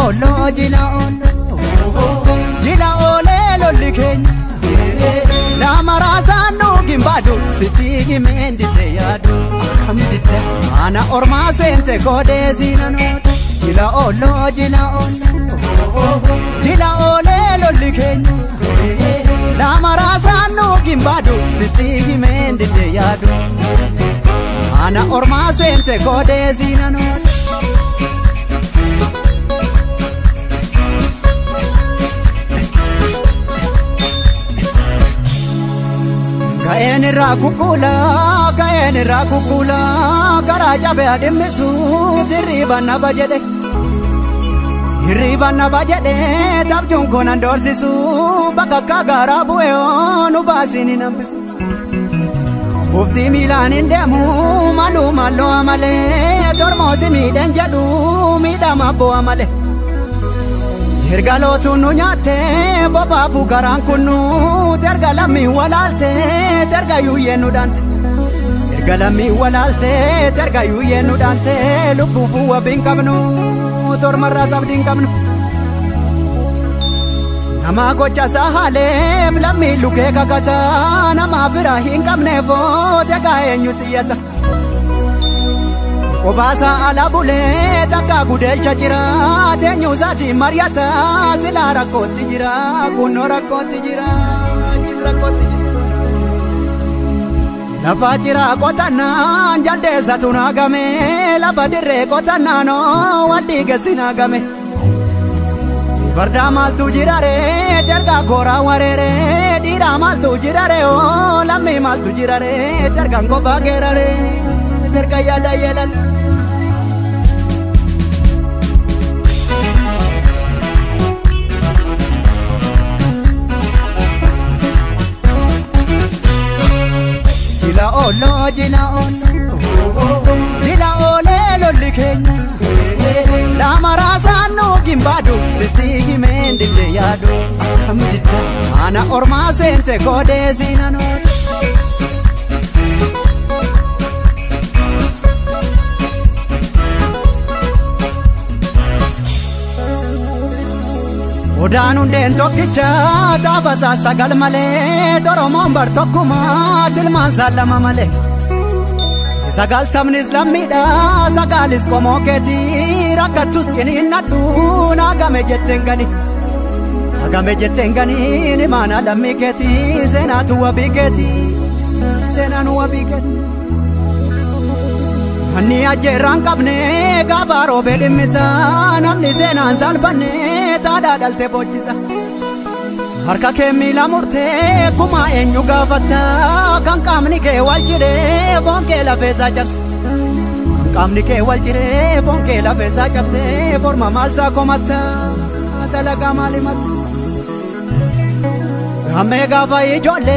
olo jila ole lolli keenya nama raasanu gimbadu sitigi mendite yadu amdida ana orma sente kode zinano jila olo jila ole lolli keenya nama raasanu gimbadu sitigi mendite yadu ana orma sente kode zinano Kayen rakukula karaja be ademisu hirriba na bajede tabjun konan dorsisu bakka garabu eonu basini nambisu Ufti milan indemu malu amale tormosi miden jadu midama bo amale Ergalotu nunyate baba bugaran kunu tergalami walalte tergayu yenudante ergalami walalte tergayu yenudante lubu buwa binkabnu tormarra sabdin kabnu nama gocha sahale blami luke kakata nama firahin kamne fo tegayenyutiyata Obasa ala bule taka gudel chajira tenyu sati mariata zilara koti jira kunora koti jira la fajira kotana jande satuna game la badire kotana no wadige sinagame barda mal tu jirare terga gora warere dira mal tu jirare o lamme mal tu jirare terga go bagerare terga yada yelan Jila ole lolli keenya nama raasanu gimbadu sitigi mendite yadu amdida ana orma sente kode zinano Odanu den tokkicha tabasa sagal male toromon bar tokkuma tilman salama male sagal tamnis lamida sagalis komoketi rakatus kininadu nagame jettengani ni mana lamiketi senatu wabiketi Ani ajeran kabne gabaro bedimisa namni senan salpane tada dalte bojisa harka kemila murte kuma enyu gafata kan kamni ke waljire bonke la feza jabse kamni ke waljire bonke la feza jabse forma malsa komata talaga malimat Ame gafa ijole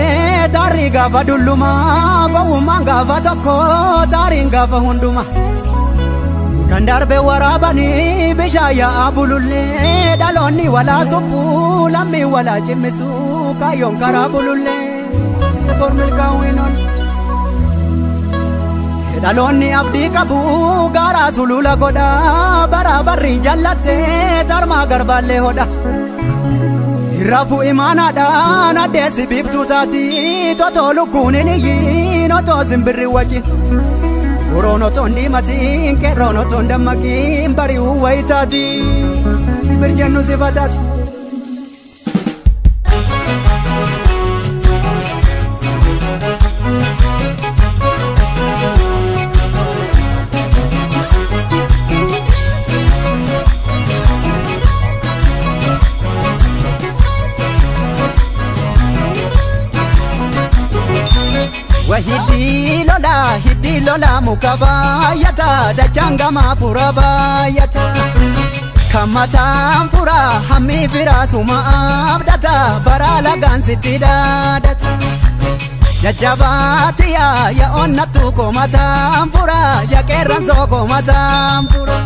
tari gafa dulluma gowuma gafa tokko tari gafa hunduma Kandarbe warabani bishaya abululle dalonni wala subu lammi wala jimisu kayon karabululle formil kawinon dalonni abdi kabu gara sulula goda barabarri jallate tarma garballe hoda Rafu imana da na desi bibtu tati toto lukunini yino to zimbiri wajin Urono tondi mati inke rono tonda maki mbari uwaitati Ibirjanu sifatati Hidi lola mukabayata dachanga mapurabayata kamata mpura hami virasuma abdata barala gansitida data Jajabatiya ya onnatu komata mpura ya keranzo komata mpura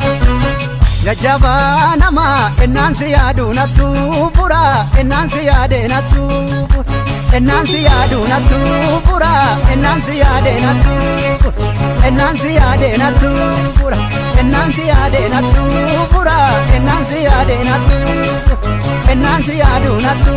Jajaba nama enansi yadu natu pura enansi yade natu enansi yadu natu pura enansi yade natu Enansi yaade natu pura, enansi yaade natu pura, enansi yaade natu, enansi yaadu natu.